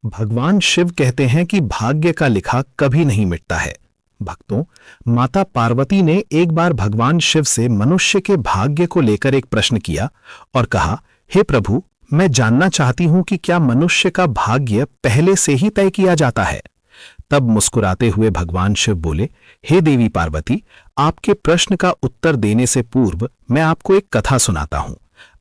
भगवान शिव कहते हैं कि भाग्य का लिखा कभी नहीं मिटता है। भक्तों, माता पार्वती ने एक बार भगवान शिव से मनुष्य के भाग्य को लेकर एक प्रश्न किया और कहा, हे प्रभु, मैं जानना चाहती हूं कि क्या मनुष्य का भाग्य पहले से ही तय किया जाता है। तब मुस्कुराते हुए भगवान शिव बोले, हे देवी पार्वती, आपके प्रश्न का उत्तर देने से पूर्व मैं आपको एक कथा सुनाता हूं।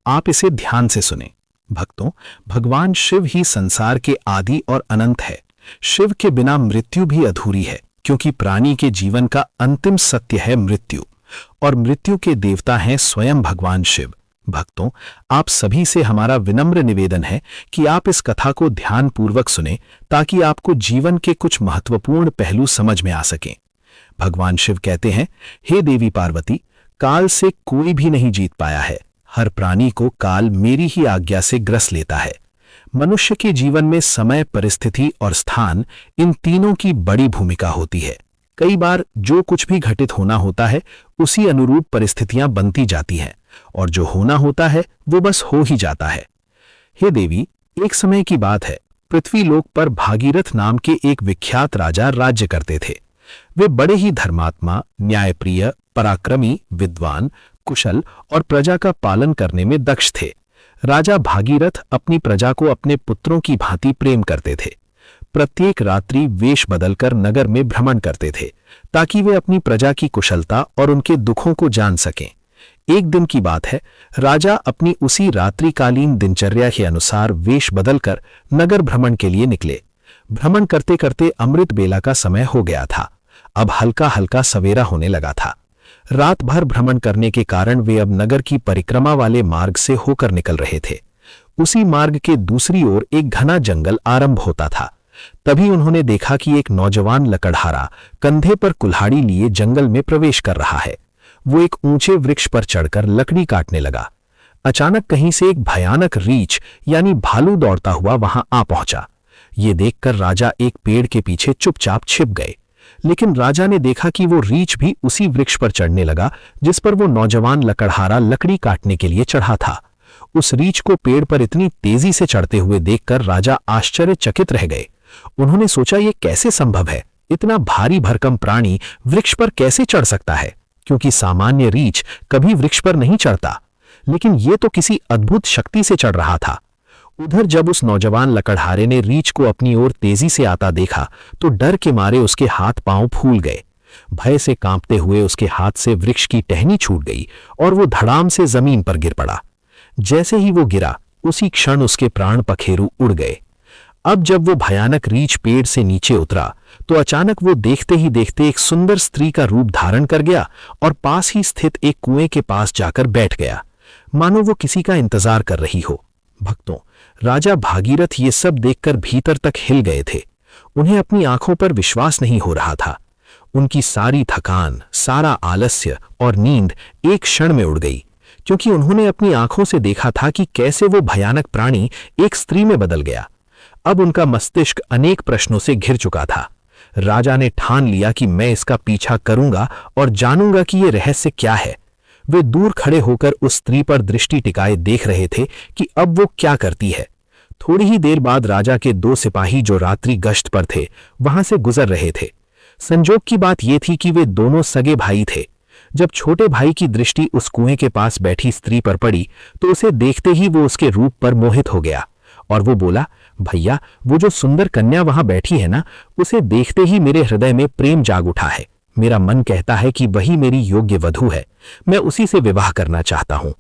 आप इसे ध्यान से सुने। भक्तों, भगवान शिव ही संसार के आदि और अनंत है। शिव के बिना मृत्यु भी अधूरी है, क्योंकि प्राणी के जीवन का अंतिम सत्य है मृत्यु, और मृत्यु के देवता हैं स्वयं भगवान शिव। भक्तों, आप सभी से हमारा विनम्र निवेदन है कि आप इस कथा को ध्यानपूर्वक सुने, ताकि आपको जीवन के कुछ महत्वपूर्ण पहलू समझ में आ सकें। भगवान शिव कहते हैं, हे देवी पार्वती, काल से कोई भी नहीं जीत पाया है। हर प्राणी को काल मेरी ही आज्ञा से ग्रस लेता है। मनुष्य के जीवन में समय, परिस्थिति और स्थान, इन तीनों की बड़ी भूमिका होती है। कई बार जो कुछ भी घटित होना होता है, उसी अनुरूप परिस्थितियां बनती जाती हैं, और जो होना होता है वो बस हो ही जाता है। हे देवी, एक समय की बात है, पृथ्वीलोक पर भागीरथ नाम के एक विख्यात राजा राज्य करते थे। वे बड़े ही धर्मात्मा, न्यायप्रिय, पराक्रमी, विद्वान, कुशल और प्रजा का पालन करने में दक्ष थे। राजा भागीरथ अपनी प्रजा को अपने पुत्रों की भांति प्रेम करते थे। प्रत्येक रात्रि वेश बदलकर नगर में भ्रमण करते थे, ताकि वे अपनी प्रजा की कुशलता और उनके दुखों को जान सकें। एक दिन की बात है, राजा अपनी उसी रात्रिकालीन दिनचर्या के अनुसार वेश बदलकर नगर भ्रमण के लिए निकले। भ्रमण करते करते अमृत बेला का समय हो गया था। अब हल्का हल्का सवेरा होने लगा था। रात भर भ्रमण करने के कारण वे अब नगर की परिक्रमा वाले मार्ग से होकर निकल रहे थे। उसी मार्ग के दूसरी ओर एक घना जंगल आरंभ होता था। तभी उन्होंने देखा कि एक नौजवान लकड़हारा कंधे पर कुल्हाड़ी लिए जंगल में प्रवेश कर रहा है। वो एक ऊंचे वृक्ष पर चढ़कर लकड़ी काटने लगा। अचानक कहीं से एक भयानक रीछ यानी भालू दौड़ता हुआ वहां आ पहुंचा। ये देखकर राजा एक पेड़ के पीछे चुपचाप छिप गए। लेकिन राजा ने देखा कि वो रीछ भी उसी वृक्ष पर चढ़ने लगा जिस पर वो नौजवान लकड़हारा लकड़ी काटने के लिए चढ़ा था। उस रीछ को पेड़ पर इतनी तेजी से चढ़ते हुए देखकर राजा आश्चर्यचकित रह गए। उन्होंने सोचा, ये कैसे संभव है? इतना भारी भरकम प्राणी वृक्ष पर कैसे चढ़ सकता है? क्योंकि सामान्य रीछ कभी वृक्ष पर नहीं चढ़ता, लेकिन ये तो किसी अद्भुत शक्ति से चढ़ रहा था। उधर जब उस नौजवान लकड़हारे ने रीछ को अपनी ओर तेजी से आता देखा, तो डर के मारे उसके हाथ पांव फूल गए। भय से कांपते हुए उसके हाथ से वृक्ष की टहनी छूट गई और वो धड़ाम से जमीन पर गिर पड़ा। जैसे ही वो गिरा, उसी क्षण उसके प्राण पखेरु उड़ गए। अब जब वो भयानक रीछ पेड़ से नीचे उतरा, तो अचानक वो देखते ही देखते एक सुंदर स्त्री का रूप धारण कर गया और पास ही स्थित एक कुएं के पास जाकर बैठ गया, मानो वो किसी का इंतजार कर रही हो। भक्तों, राजा भागीरथ ये सब देखकर भीतर तक हिल गए थे। उन्हें अपनी आंखों पर विश्वास नहीं हो रहा था। उनकी सारी थकान, सारा आलस्य और नींद एक क्षण में उड़ गई, क्योंकि उन्होंने अपनी आंखों से देखा था कि कैसे वो भयानक प्राणी एक स्त्री में बदल गया। अब उनका मस्तिष्क अनेक प्रश्नों से घिर चुका था। राजा ने ठान लिया कि मैं इसका पीछा करूंगा और जानूंगा कि यह रहस्य क्या है। वे दूर खड़े होकर उस स्त्री पर दृष्टि टिकाए देख रहे थे कि अब वो क्या करती है। थोड़ी ही देर बाद राजा के 2 सिपाही जो रात्रि गश्त पर थे, वहां से गुजर रहे थे। संजोग की बात यह थी कि वे दोनों सगे भाई थे। जब छोटे भाई की दृष्टि उस कुएं के पास बैठी स्त्री पर पड़ी, तो उसे देखते ही वो उसके रूप पर मोहित हो गया और वो बोला, भैया, वो जो सुंदर कन्या वहां बैठी है ना, उसे देखते ही मेरे हृदय में प्रेम जाग उठा है। मेरा मन कहता है कि वही मेरी योग्य वधू है। मैं उसी से विवाह करना चाहता हूं।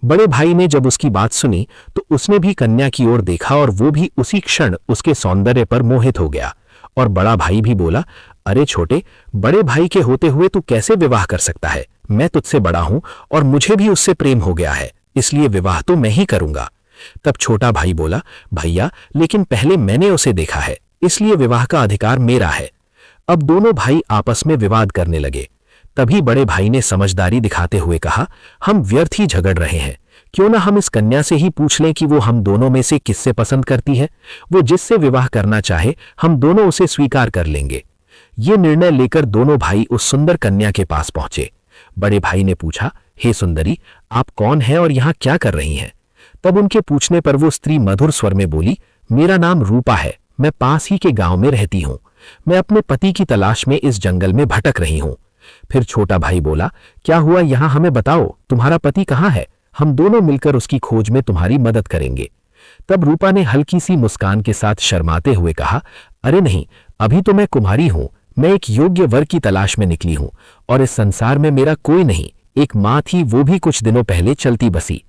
बड़े भाई ने जब उसकी बात सुनी, तो उसने भी कन्या की ओर देखा और वो भी उसी क्षण उसके सौंदर्य पर मोहित हो गया। और बड़ा भाई भी बोला, अरे छोटे, बड़े भाई के होते हुए तू कैसे विवाह कर सकता है? मैं तुझसे बड़ा हूं और मुझे भी उससे प्रेम हो गया है, इसलिए विवाह तो मैं ही करूंगा। तब छोटा भाई बोला, भैया, लेकिन पहले मैंने उसे देखा है, इसलिए विवाह का अधिकार मेरा है। अब दोनों भाई आपस में विवाद करने लगे। तभी बड़े भाई ने समझदारी दिखाते हुए कहा, हम व्यर्थ ही झगड़ रहे हैं, क्यों ना हम इस कन्या से ही पूछ लें कि वो हम दोनों में से किससे पसंद करती है। वो जिससे विवाह करना चाहे, हम दोनों उसे स्वीकार कर लेंगे। ये निर्णय लेकर दोनों भाई उस सुंदर कन्या के पास पहुंचे। बड़े भाई ने पूछा, हे सुंदरी, आप कौन हैं और यहां क्या कर रही हैं? तब उनके पूछने पर वो स्त्री मधुर स्वर में बोली, मेरा नाम रूपा है मैं पास ही के गांव में रहती हूं। मैं अपने पति की तलाश में इस जंगल में भटक रही हूं। फिर छोटा भाई बोला, क्या हुआ यहां हमें बताओ, तुम्हारा पति कहाँ है? हम दोनों मिलकर उसकी खोज में तुम्हारी मदद करेंगे। तब रूपा ने हल्की सी मुस्कान के साथ शर्माते हुए कहा, अरे नहीं, अभी तो मैं कुमारी हूं। मैं एक योग्य वर की तलाश में निकली हूं और इस संसार में मेरा कोई नहीं, एक मां थी, वो भी कुछ दिनों पहले चलती बसी।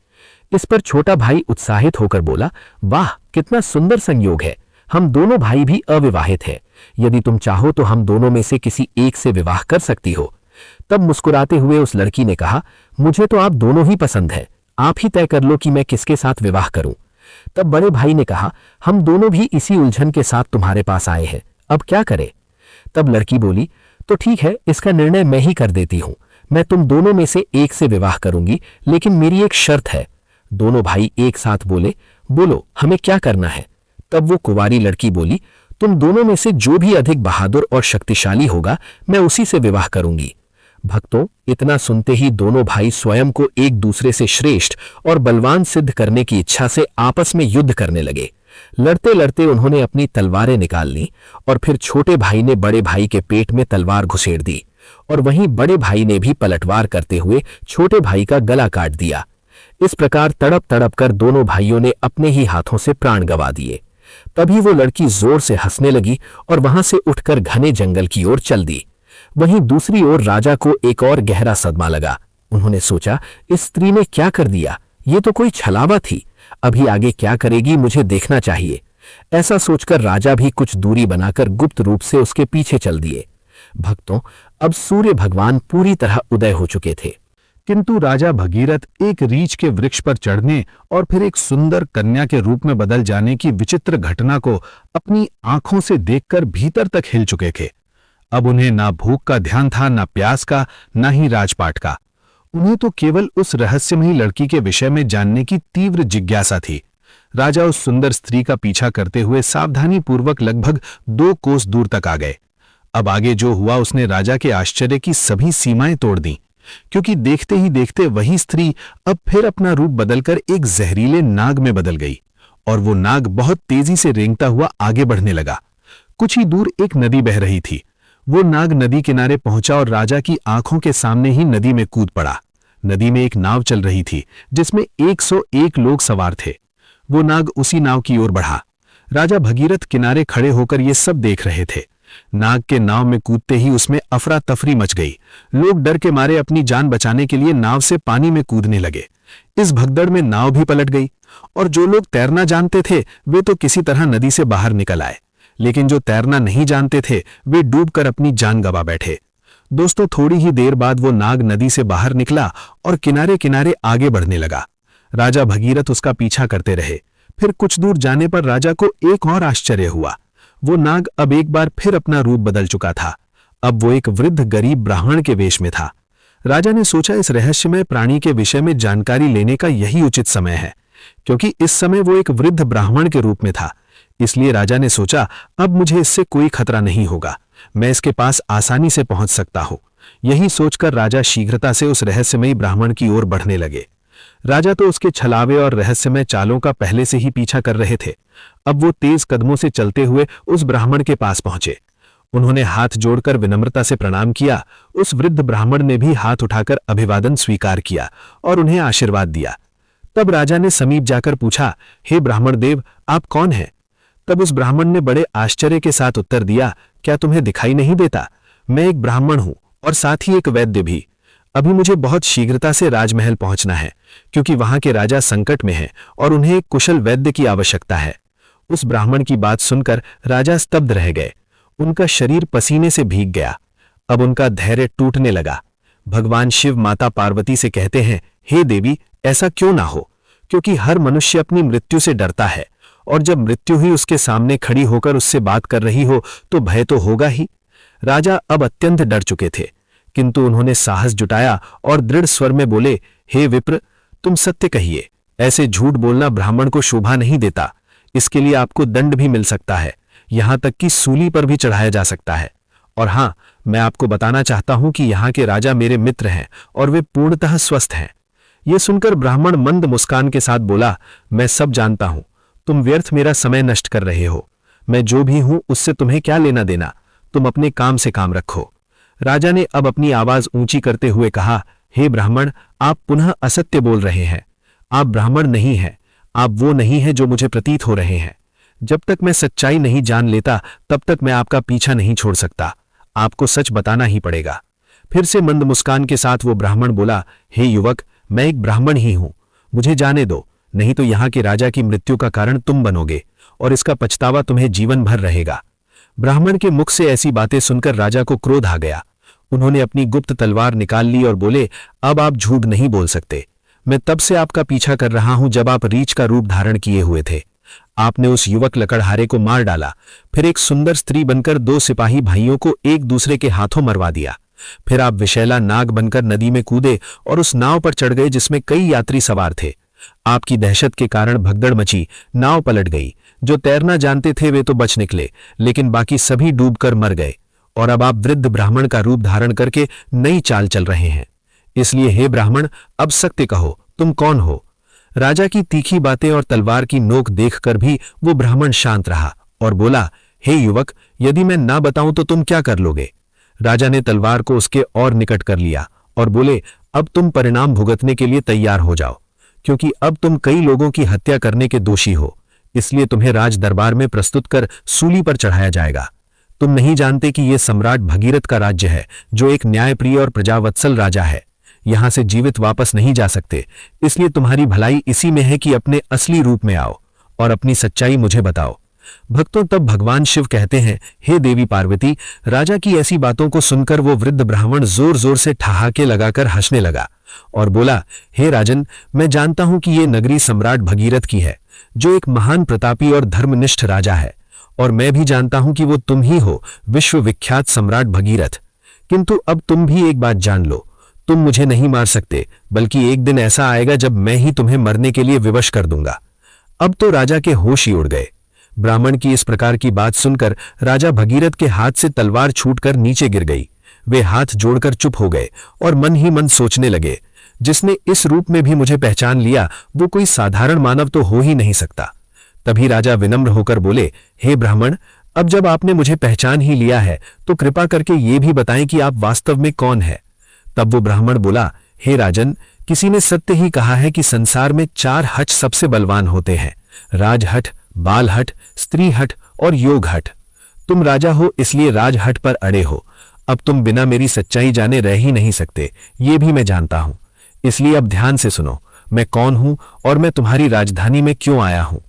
इस पर छोटा भाई उत्साहित होकर बोला, वाह, कितना सुंदर संयोग है। हम दोनों भाई भी अविवाहित हैं। यदि तुम चाहो तो हम दोनों में से किसी एक से विवाह कर सकती हो। तब मुस्कुराते हुए उस लड़की ने कहा, मुझे तो आप दोनों ही पसंद है, आप ही तय कर लो कि मैं किसके साथ विवाह करूं। तब बड़े भाई ने कहा, हम दोनों भी इसी उलझन के साथ तुम्हारे पास आए हैं, अब क्या करें? तब लड़की बोली, तो ठीक है, इसका निर्णय मैं ही कर देती हूं। मैं तुम दोनों में से एक से विवाह करूंगी, लेकिन मेरी एक शर्त है। दोनों भाई एक साथ बोले, बोलो, हमें क्या करना है? तब वो कुंवारी लड़की बोली, तुम दोनों में से जो भी अधिक बहादुर और शक्तिशाली होगा, मैं उसी से विवाह करूंगी। भक्तों, इतना सुनते ही दोनों भाई स्वयं को एक दूसरे से श्रेष्ठ और बलवान सिद्ध करने की इच्छा से आपस में युद्ध करने लगे। लड़ते लड़ते उन्होंने अपनी तलवारें निकाल ली और फिर छोटे भाई ने बड़े भाई के पेट में तलवार घुसेड़ दी और वहीं बड़े भाई ने भी पलटवार करते हुए छोटे भाई का गला काट दिया। इस प्रकार तड़प तड़प कर दोनों भाइयों ने अपने ही हाथों से प्राण गंवा दिए। तभी वो लड़की जोर से हंसने लगी और वहां से उठकर घने जंगल की ओर चल दी। वहीं दूसरी ओर राजा को एक और गहरा सदमा लगा। उन्होंने सोचा, इस स्त्री ने क्या कर दिया? ये तो कोई छलावा थी। अभी आगे क्या करेगी, मुझे देखना चाहिए। ऐसा सोचकर राजा भी कुछ दूरी बनाकर गुप्त रूप से उसके पीछे चल दिए। भक्तों, अब सूर्य भगवान पूरी तरह उदय हो चुके थे। किंतु राजा भगीरथ एक रीछ के वृक्ष पर चढ़ने और फिर एक सुंदर कन्या के रूप में बदल जाने की विचित्र घटना को अपनी आंखों से देखकर भीतर तक हिल चुके थे। अब उन्हें ना भूख का ध्यान था, ना प्यास का, ना ही राजपाट का। उन्हें तो केवल उस रहस्यमयी लड़की के विषय में जानने की तीव्र जिज्ञासा थी। राजा उस सुंदर स्त्री का पीछा करते हुए सावधानी पूर्वक लगभग 2 कोस दूर तक आ गए। अब आगे जो हुआ उसने राजा के आश्चर्य की सभी सीमाएं तोड़ दी, क्योंकि देखते ही देखते वही स्त्री अब फिर अपना रूप बदलकर एक जहरीले नाग में बदल गई और वो नाग बहुत तेजी से रेंगता हुआ आगे बढ़ने लगा। कुछ ही दूर एक नदी बह रही थी। वो नाग नदी किनारे पहुंचा और राजा की आंखों के सामने ही नदी में कूद पड़ा। नदी में एक नाव चल रही थी जिसमें 101 लोग सवार थे। वो नाग उसी नाव की ओर बढ़ा। राजा भगीरथ किनारे खड़े होकर ये सब देख रहे थे। नाग के नाव में कूदते ही उसमें अफरा तफरी मच गई। लोग डर के मारे अपनी जान बचाने के लिए नाव से पानी में कूदने लगे। इस भगदड़ में नाव भी पलट गई और जो लोग तैरना जानते थे वे तो किसी तरह नदी से बाहर निकल आए, लेकिन जो तैरना नहीं जानते थे वे डूबकर अपनी जान गंवा बैठे। दोस्तों, थोड़ी ही देर बाद वो नाग नदी से बाहर निकला और किनारे किनारे आगे बढ़ने लगा। राजा भगीरथ उसका पीछा करते रहे। फिर कुछ दूर जाने पर राजा को एक और आश्चर्य हुआ। वो नाग अब एक बार फिर अपना रूप बदल चुका था। अब वो एक वृद्ध गरीब ब्राह्मण के वेश में था। राजा ने सोचा, इस रहस्यमय प्राणी के विषय में जानकारी लेने का यही उचित समय है, क्योंकि इस समय वो एक वृद्ध ब्राह्मण के रूप में था। इसलिए राजा ने सोचा, अब मुझे इससे कोई खतरा नहीं होगा, मैं इसके पास आसानी से पहुंच सकता हूं। यही सोचकर राजा शीघ्रता से उस रहस्यमयी ब्राह्मण की ओर बढ़ने लगे। राजा तो उसके छलावे और रहस्यमय चालों का पहले से ही पीछा कर रहे थे। अब वो तेज कदमों से चलते हुए उस ब्राह्मण के पास पहुंचे। उन्होंने हाथ जोड़कर विनम्रता से प्रणाम किया। उस वृद्ध ब्राह्मण ने भी हाथ उठाकर अभिवादन स्वीकार किया और उन्हें आशीर्वाद दिया। तब राजा ने समीप जाकर पूछा, हे ब्राह्मण देव, आप कौन हैं? तब उस ब्राह्मण ने बड़े आश्चर्य के साथ उत्तर दिया, क्या तुम्हें दिखाई नहीं देता? मैं एक ब्राह्मण हूं और साथ ही एक वैद्य भी। अभी मुझे बहुत शीघ्रता से राजमहल पहुंचना है, क्योंकि वहां के राजा संकट में हैं और उन्हें एक कुशल वैद्य की आवश्यकता है। उस ब्राह्मण की बात सुनकर राजा स्तब्ध रह गए। उनका शरीर पसीने से भीग गया। अब उनका धैर्य टूटने लगा। भगवान शिव माता पार्वती से कहते हैं, हे देवी, ऐसा क्यों ना हो, क्योंकि हर मनुष्य अपनी मृत्यु से डरता है और जब मृत्यु ही उसके सामने खड़ी होकर उससे बात कर रही हो तो भय तो होगा ही। राजा अब अत्यंत डर चुके थे, किंतु उन्होंने साहस जुटाया और दृढ़ स्वर में बोले, हे विप्र, तुम सत्य कहिए। ऐसे झूठ बोलना ब्राह्मण को शोभा नहीं देता। इसके लिए आपको दंड भी मिल सकता है, यहां तक कि सूली पर भी चढ़ाया जा सकता है। और हां, मैं आपको बताना चाहता हूं कि यहां के राजा मेरे मित्र हैं और वे पूर्णतः स्वस्थ हैं। यह सुनकर ब्राह्मण मंद मुस्कान के साथ बोला, मैं सब जानता हूं, तुम व्यर्थ मेरा समय नष्ट कर रहे हो। मैं जो भी हूं उससे तुम्हें क्या लेना देना, तुम अपने काम से काम रखो। राजा ने अब अपनी आवाज ऊंची करते हुए कहा, हे ब्राह्मण, आप पुनः असत्य बोल रहे हैं। आप ब्राह्मण नहीं हैं, आप वो नहीं हैं जो मुझे प्रतीत हो रहे हैं। जब तक मैं सच्चाई नहीं जान लेता तब तक मैं आपका पीछा नहीं छोड़ सकता। आपको सच बताना ही पड़ेगा। फिर से मंद मुस्कान के साथ वो ब्राह्मण बोला, हे युवक, मैं एक ब्राह्मण ही हूं, मुझे जाने दो, नहीं तो यहां के राजा की मृत्यु का कारण तुम बनोगे और इसका पछतावा तुम्हें जीवन भर रहेगा। ब्राह्मण के मुख से ऐसी बातें सुनकर राजा को क्रोध आ गया। उन्होंने अपनी गुप्त तलवार निकाल ली और बोले, अब आप झूठ नहीं बोल सकते। मैं तब से आपका पीछा कर रहा हूं जब आप रीछ का रूप धारण किए हुए थे। आपने उस युवक लकड़हारे को मार डाला, फिर एक सुंदर स्त्री बनकर 2 सिपाही भाइयों को एक दूसरे के हाथों मरवा दिया। फिर आप विशैला नाग बनकर नदी में कूदे और उस नाव पर चढ़ गए जिसमें कई यात्री सवार थे। आपकी दहशत के कारण भगदड़ मची, नाव पलट गई। जो तैरना जानते थे वे तो बच निकले, लेकिन बाकी सभी डूबकर मर गए। और अब आप वृद्ध ब्राह्मण का रूप धारण करके नई चाल चल रहे हैं। इसलिए हे ब्राह्मण, अब सत्य कहो, तुम कौन हो? राजा की तीखी बातें और तलवार की नोक देखकर भी वो ब्राह्मण शांत रहा और बोला, हे युवक, यदि मैं ना बताऊं तो तुम क्या कर लोगे? राजा ने तलवार को उसके और निकट कर लिया और बोले, अब तुम परिणाम भुगतने के लिए तैयार हो जाओ, क्योंकि अब तुम कई लोगों की हत्या करने के दोषी हो। इसलिए तुम्हें राज दरबार में प्रस्तुत कर सूली पर चढ़ाया जाएगा। तुम नहीं जानते कि यह सम्राट भगीरथ का राज्य है, जो एक न्यायप्रिय और प्रजावत्सल राजा है। यहां से जीवित वापस नहीं जा सकते, इसलिए तुम्हारी भलाई इसी में है कि अपने असली रूप में आओ और अपनी सच्चाई मुझे बताओ। भक्तों, तब भगवान शिव कहते हैं, हे देवी पार्वती, राजा की ऐसी बातों को सुनकर वो वृद्ध ब्राह्मण जोर जोर से ठहाके लगाकर हंसने लगा और बोला, हे राजन, मैं जानता हूं कि ये नगरी सम्राट भगीरथ की है, जो एक महान प्रतापी और धर्मनिष्ठ राजा है, और मैं भी जानता हूं कि वो तुम ही हो, विश्वविख्यात सम्राट भगीरथ। किंतु अब तुम भी एक बात जान लो, तुम मुझे नहीं मार सकते, बल्कि एक दिन ऐसा आएगा जब मैं ही तुम्हें मरने के लिए विवश कर दूंगा। अब तो राजा के होश ही उड़ गए। ब्राह्मण की इस प्रकार की बात सुनकर राजा भगीरथ के हाथ से तलवार छूटकर नीचे गिर गई। वे हाथ जोड़कर चुप हो गए और मन ही मन सोचने लगे, जिसने इस रूप में भी मुझे पहचान लिया वो कोई साधारण मानव तो हो ही नहीं सकता। तभी राजा विनम्र होकर बोले, हे ब्राह्मण, अब जब आपने मुझे पहचान ही लिया है तो कृपा करके ये भी बताएं कि आप वास्तव में कौन है। तब वो ब्राह्मण बोला, हे राजन, किसी ने सत्य ही कहा है कि संसार में 4 हठ सबसे बलवान होते हैं, राजहठ, बालहठ, स्त्रीहठ और योगहठ। तुम राजा हो इसलिए राजहठ पर अड़े हो। अब तुम बिना मेरी सच्चाई जाने रह ही नहीं सकते, ये भी मैं जानता हूं। इसलिए अब ध्यान से सुनो, मैं कौन हूं और मैं तुम्हारी राजधानी में क्यों आया हूं।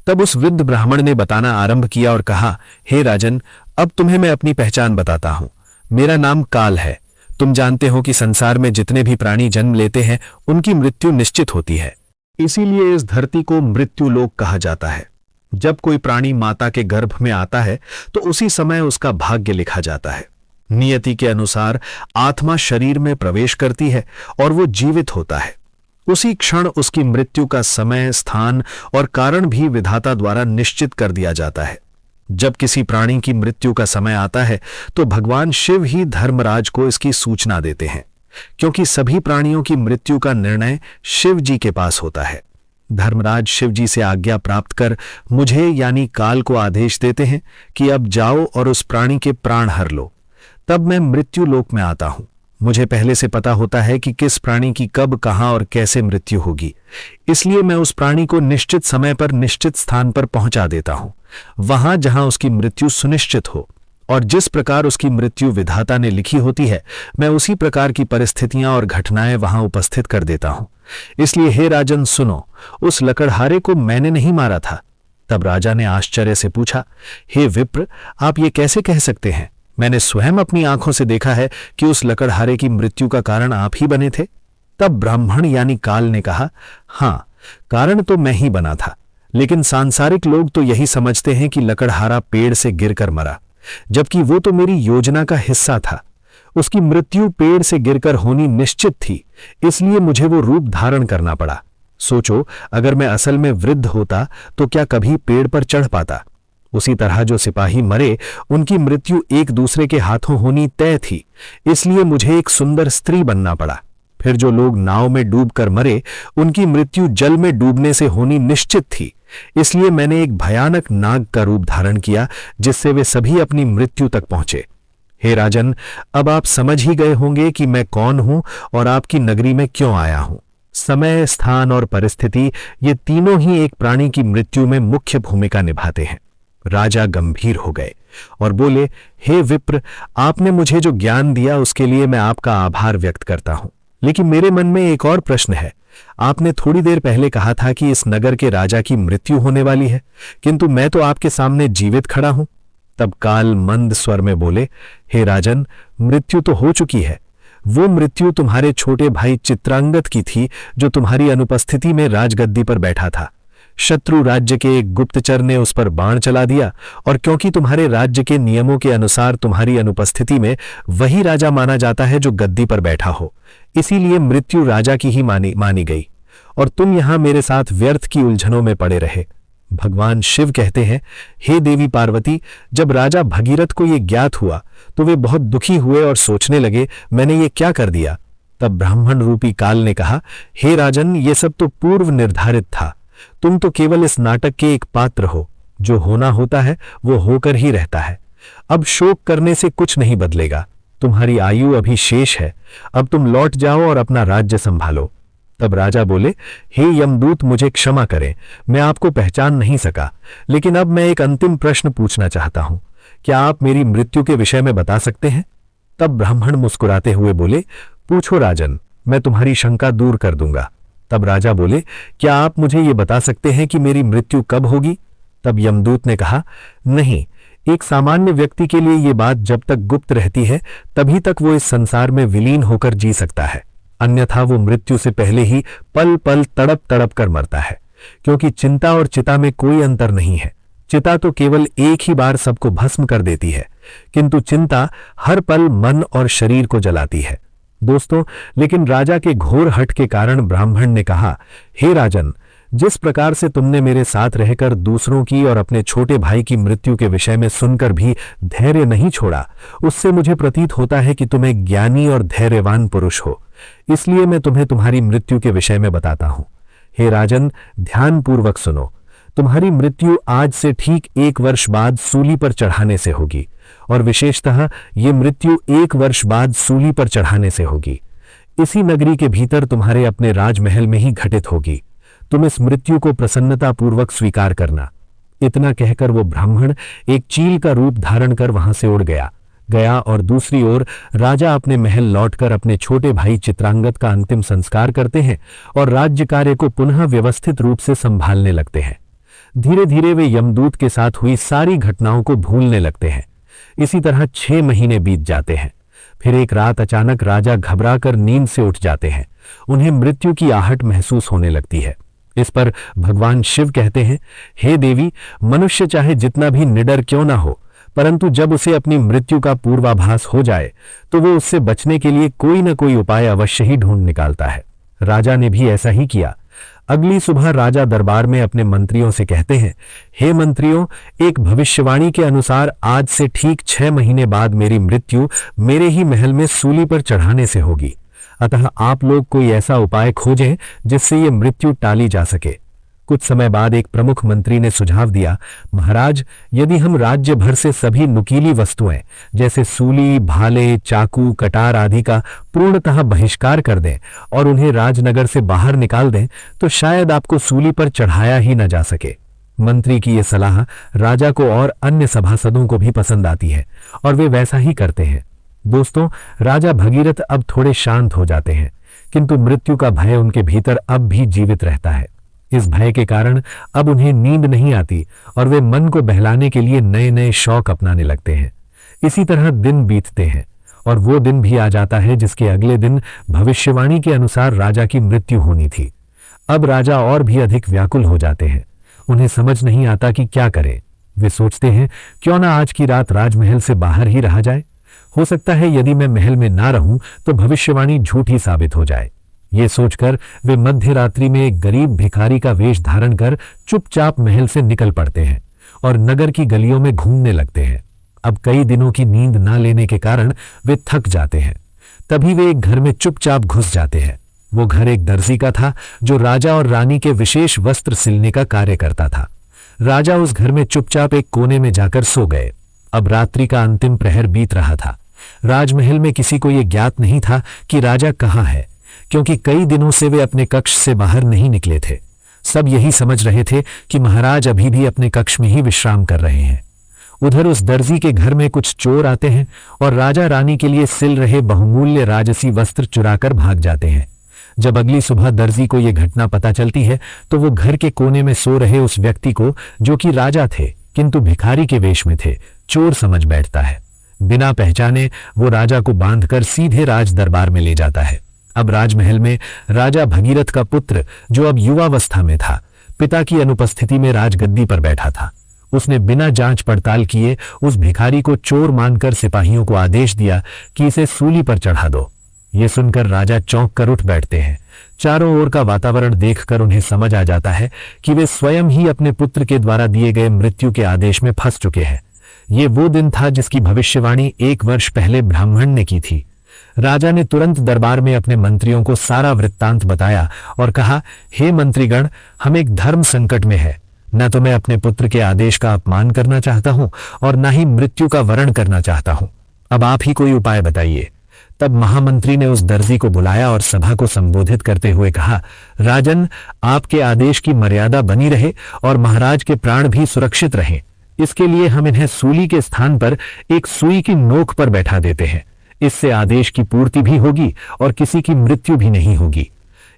तब उस वृद्ध ब्राह्मण ने बताना आरंभ किया और कहा, हे राजन, अब तुम्हें मैं अपनी पहचान बताता हूं। मेरा नाम काल है। तुम जानते हो कि संसार में जितने भी प्राणी जन्म लेते हैं उनकी मृत्यु निश्चित होती है, इसीलिए इस धरती को मृत्युलोक कहा जाता है। जब कोई प्राणी माता के गर्भ में आता है तो उसी समय उसका भाग्य लिखा जाता है। नियति के अनुसार आत्मा शरीर में प्रवेश करती है और वो जीवित होता है। उसी क्षण उसकी मृत्यु का समय, स्थान और कारण भी विधाता द्वारा निश्चित कर दिया जाता है। जब किसी प्राणी की मृत्यु का समय आता है तो भगवान शिव ही धर्मराज को इसकी सूचना देते हैं, क्योंकि सभी प्राणियों की मृत्यु का निर्णय शिव जी के पास होता है। धर्मराज शिव जी से आज्ञा प्राप्त कर मुझे यानी काल को आदेश देते हैं कि अब जाओ और उस प्राणी के प्राण हर लो। तब मैं मृत्यु लोक में आता हूं। मुझे पहले से पता होता है कि किस प्राणी की कब, कहां और कैसे मृत्यु होगी, इसलिए मैं उस प्राणी को निश्चित समय पर निश्चित स्थान पर पहुंचा देता हूं, वहां जहां उसकी मृत्यु सुनिश्चित हो। और जिस प्रकार उसकी मृत्यु विधाता ने लिखी होती है, मैं उसी प्रकार की परिस्थितियां और घटनाएं वहां उपस्थित कर देता हूं। इसलिए हे राजन सुनो, उस लकड़हारे को मैंने नहीं मारा था। तब राजा ने आश्चर्य से पूछा, हे विप्र, आप ये कैसे कह सकते हैं? मैंने स्वयं अपनी आंखों से देखा है कि उस लकड़हारे की मृत्यु का कारण आप ही बने थे। तब ब्राह्मण यानी काल ने कहा, हां, कारण तो मैं ही बना था, लेकिन सांसारिक लोग तो यही समझते हैं कि लकड़हारा पेड़ से गिरकर मरा, जबकि वो तो मेरी योजना का हिस्सा था। उसकी मृत्यु पेड़ से गिरकर होनी निश्चित थी, इसलिए मुझे वो रूप धारण करना पड़ा। सोचो, अगर मैं असल में वृद्ध होता तो क्या कभी पेड़ पर चढ़ पाता? उसी तरह जो सिपाही मरे उनकी मृत्यु एक दूसरे के हाथों होनी तय थी, इसलिए मुझे एक सुंदर स्त्री बनना पड़ा। फिर जो लोग नाव में डूबकर मरे, उनकी मृत्यु जल में डूबने से होनी निश्चित थी। इसलिए मैंने एक भयानक नाग का रूप धारण किया, जिससे वे सभी अपनी मृत्यु तक पहुंचे। हे राजन, अब आप समझ ही गए होंगे कि मैं कौन हूं और आपकी नगरी में क्यों आया हूं। समय, स्थान और परिस्थिति, ये तीनों ही एक प्राणी की मृत्यु में मुख्य भूमिका निभाते हैं। राजा गंभीर हो गए और बोले, हे विप्र, आपने मुझे जो ज्ञान दिया उसके लिए मैं आपका आभार व्यक्त करता हूं। लेकिन मेरे मन में एक और प्रश्न है। आपने थोड़ी देर पहले कहा था कि इस नगर के राजा की मृत्यु होने वाली है, किंतु मैं तो आपके सामने जीवित खड़ा हूं। तब काल मंद स्वर में बोले, हे राजन, मृत्यु तो हो चुकी है। वो मृत्यु तुम्हारे छोटे भाई चित्रांगद की थी, जो तुम्हारी अनुपस्थिति में राजगद्दी पर बैठा था। शत्रु राज्य के एक गुप्तचर ने उस पर बाण चला दिया, और क्योंकि तुम्हारे राज्य के नियमों के अनुसार तुम्हारी अनुपस्थिति में वही राजा माना जाता है जो गद्दी पर बैठा हो, इसीलिए मृत्यु राजा की ही मानी गई, और तुम यहां मेरे साथ व्यर्थ की उलझनों में पड़े रहे। भगवान शिव कहते हैं, हे देवी पार्वती, जब राजा भगीरथ को यह ज्ञात हुआ तो वे बहुत दुखी हुए और सोचने लगे, मैंने ये क्या कर दिया। तब ब्राह्मण रूपी काल ने कहा, हे राजन, ये सब तो पूर्व निर्धारित था। तुम तो केवल इस नाटक के एक पात्र हो। जो होना होता है वो होकर ही रहता है। अब शोक करने से कुछ नहीं बदलेगा। तुम्हारी आयु अभी शेष है। अब तुम लौट जाओ और अपना राज्य संभालो। तब राजा बोले, हे यमदूत, मुझे क्षमा करें, मैं आपको पहचान नहीं सका, लेकिन अब मैं एक अंतिम प्रश्न पूछना चाहता हूं। क्या आप मेरी मृत्यु के विषय में बता सकते हैं? तब ब्राह्मण मुस्कुराते हुए बोले, पूछो राजन, मैं तुम्हारी शंका दूर कर दूंगा। तब राजा बोले, क्या आप मुझे ये बता सकते हैं कि मेरी मृत्यु कब होगी? तब यमदूत ने कहा, नहीं, एक सामान्य व्यक्ति के लिए ये बात जब तक गुप्त रहती है तभी तक वो इस संसार में विलीन होकर जी सकता है, अन्यथा वो मृत्यु से पहले ही पल पल तड़प तड़प कर मरता है। क्योंकि चिंता और चिता में कोई अंतर नहीं है। चिता तो केवल एक ही बार सबको भस्म कर देती है, किंतु चिंता हर पल मन और शरीर को जलाती है। दोस्तों, लेकिन राजा के घोर हठ के कारण ब्राह्मण ने कहा, हे राजन, जिस प्रकार से तुमने मेरे साथ रहकर दूसरों की और अपने छोटे भाई की मृत्यु के विषय में सुनकर भी धैर्य नहीं छोड़ा, उससे मुझे प्रतीत होता है कि तुम एक ज्ञानी और धैर्यवान पुरुष हो। इसलिए मैं तुम्हें तुम्हारी मृत्यु के विषय में बताता हूं। हे राजन, ध्यानपूर्वक सुनो। तुम्हारी मृत्यु आज से ठीक 1 वर्ष बाद सूली पर चढ़ाने से होगी, और विशेषतः ये मृत्यु 1 वर्ष बाद सूली पर चढ़ाने से होगी। इसी नगरी के भीतर तुम्हारे अपने राजमहल में ही घटित होगी। तुम इस मृत्यु को प्रसन्नतापूर्वक स्वीकार करना। इतना कहकर वो ब्राह्मण एक चील का रूप धारण कर वहां से उड़ गया और दूसरी ओर राजा अपने महल लौटकर अपने छोटे भाई चित्रांगद का अंतिम संस्कार करते हैं और राज्य कार्य को पुनः व्यवस्थित रूप से संभालने लगते हैं। धीरे धीरे वे यमदूत के साथ हुई सारी घटनाओं को भूलने लगते हैं। इसी तरह 6 महीने बीत जाते हैं। फिर एक रात अचानक राजा घबराकर नींद से उठ जाते हैं। उन्हें मृत्यु की आहट महसूस होने लगती है। इस पर भगवान शिव कहते हैं, हे देवी, मनुष्य चाहे जितना भी निडर क्यों ना हो, परंतु जब उसे अपनी मृत्यु का पूर्वाभास हो जाए तो वो उससे बचने के लिए कोई न कोई उपाय अवश्य ही ढूंढ निकालता है। राजा ने भी ऐसा ही किया। अगली सुबह राजा दरबार में अपने मंत्रियों से कहते हैं, हे मंत्रियों, एक भविष्यवाणी के अनुसार आज से ठीक 6 महीने बाद मेरी मृत्यु मेरे ही महल में सूली पर चढ़ाने से होगी। अतः आप लोग कोई ऐसा उपाय खोजें जिससे ये मृत्यु टाली जा सके। कुछ समय बाद एक प्रमुख मंत्री ने सुझाव दिया, महाराज, यदि हम राज्य भर से सभी नुकीली वस्तुएं जैसे सूली, भाले, चाकू, कटार आदि का पूर्णतः बहिष्कार कर दें और उन्हें राजनगर से बाहर निकाल दें तो शायद आपको सूली पर चढ़ाया ही न जा सके। मंत्री की यह सलाह राजा को और अन्य सभासदों को भी पसंद आती है और वे वैसा ही करते हैं। दोस्तों, राजा भगीरथ अब थोड़े शांत हो जाते हैं, किंतु मृत्यु का भय उनके भीतर अब भी जीवित रहता है। इस भय के कारण अब उन्हें नींद नहीं आती और वे मन को बहलाने के लिए नए नए शौक अपनाने लगते हैं। इसी तरह दिन बीतते हैं और वो दिन भी आ जाता है जिसके अगले दिन भविष्यवाणी के अनुसार राजा की मृत्यु होनी थी। अब राजा और भी अधिक व्याकुल हो जाते हैं। उन्हें समझ नहीं आता कि क्या करें। वे सोचते हैं, क्यों ना आज की रात राजमहल से बाहर ही रहा जाए। हो सकता है यदि मैं महल में ना रहूं तो भविष्यवाणी झूठी साबित हो जाए। ये सोचकर वे मध्य रात्रि में एक गरीब भिखारी का वेश धारण कर चुपचाप महल से निकल पड़ते हैं और नगर की गलियों में घूमने लगते हैं। अब कई दिनों की नींद ना लेने के कारण वे थक जाते हैं। तभी वे एक घर में चुपचाप घुस जाते हैं। वो घर एक दर्जी का था जो राजा और रानी के विशेष वस्त्र सिलने का कार्य करता था। राजा उस घर में चुपचाप एक कोने में जाकर सो गए। अब रात्रि का अंतिम प्रहर बीत रहा था। राजमहल में किसी को यह ज्ञात नहीं था कि राजा कहाँ है, क्योंकि कई दिनों से वे अपने कक्ष से बाहर नहीं निकले थे। सब यही समझ रहे थे कि महाराज अभी भी अपने कक्ष में ही विश्राम कर रहे हैं। उधर उस दर्जी के घर में कुछ चोर आते हैं और राजा रानी के लिए सिल रहे बहुमूल्य राजसी वस्त्र चुराकर भाग जाते हैं। जब अगली सुबह दर्जी को यह घटना पता चलती है तो वो घर के कोने में सो रहे उस व्यक्ति को, जो कि राजा थे किंतु भिखारी के वेश में थे, चोर समझ बैठता है। बिना पहचाने वो राजा को बांधकर सीधे राज दरबार में ले जाता है। अब राजमहल में राजा भगीरथ का पुत्र, जो अब युवावस्था में था, पिता की अनुपस्थिति में राजगद्दी पर बैठा था। उसने बिना जांच पड़ताल किए उस भिखारी को चोर मानकर सिपाहियों को आदेश दिया कि इसे सूली पर चढ़ा दो। ये सुनकर राजा चौंक कर उठ बैठते हैं। चारों ओर का वातावरण देखकर उन्हें समझ आ जाता है कि वे स्वयं ही अपने पुत्र के द्वारा दिए गए मृत्यु के आदेश में फंस चुके हैं। ये वो दिन था जिसकी भविष्यवाणी 1 वर्ष पहले ब्राह्मण ने की थी। राजा ने तुरंत दरबार में अपने मंत्रियों को सारा वृत्तांत बताया और कहा, हे मंत्रीगण, हम एक धर्म संकट में है। न तो मैं अपने पुत्र के आदेश का अपमान करना चाहता हूं और न ही मृत्यु का वरण करना चाहता हूं। अब आप ही कोई उपाय बताइए। तब महामंत्री ने उस दर्जी को बुलाया और सभा को संबोधित करते हुए कहा, राजन, आपके आदेश की मर्यादा बनी रहे और महाराज के प्राण भी सुरक्षित रहें। इसके लिए हम इन्हें सूली के स्थान पर एक सुई की नोक पर बैठा देते हैं। इससे आदेश की पूर्ति भी होगी और किसी की मृत्यु भी नहीं होगी।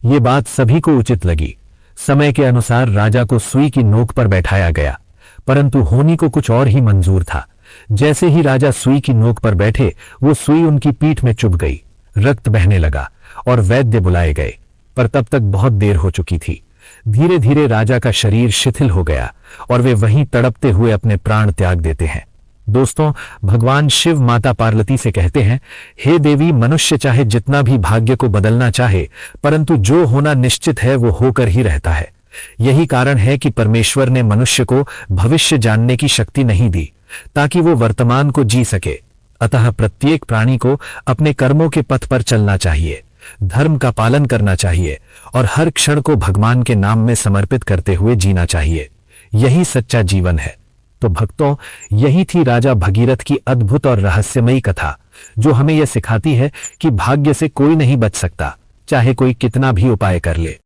ये बात सभी को उचित लगी। समय के अनुसार राजा को सुई की नोक पर बैठाया गया, परंतु होनी को कुछ और ही मंजूर था। जैसे ही राजा सुई की नोक पर बैठे, वो सुई उनकी पीठ में चुभ गई। रक्त बहने लगा और वैद्य बुलाए गए, पर तब तक बहुत देर हो चुकी थी। धीरे धीरे राजा का शरीर शिथिल हो गया और वे वहीं तड़पते हुए अपने प्राण त्याग देते हैं। दोस्तों, भगवान शिव माता पार्वती से कहते हैं, हे देवी, मनुष्य चाहे जितना भी भाग्य को बदलना चाहे, परंतु जो होना निश्चित है वो होकर ही रहता है। यही कारण है कि परमेश्वर ने मनुष्य को भविष्य जानने की शक्ति नहीं दी, ताकि वो वर्तमान को जी सके। अतः प्रत्येक प्राणी को अपने कर्मों के पथ पर चलना चाहिए, धर्म का पालन करना चाहिए और हर क्षण को भगवान के नाम में समर्पित करते हुए जीना चाहिए। यही सच्चा जीवन है। तो भक्तों, यही थी राजा भगीरथ की अद्भुत और रहस्यमयी कथा, जो हमें यह सिखाती है कि भाग्य से कोई नहीं बच सकता, चाहे कोई कितना भी उपाय कर ले।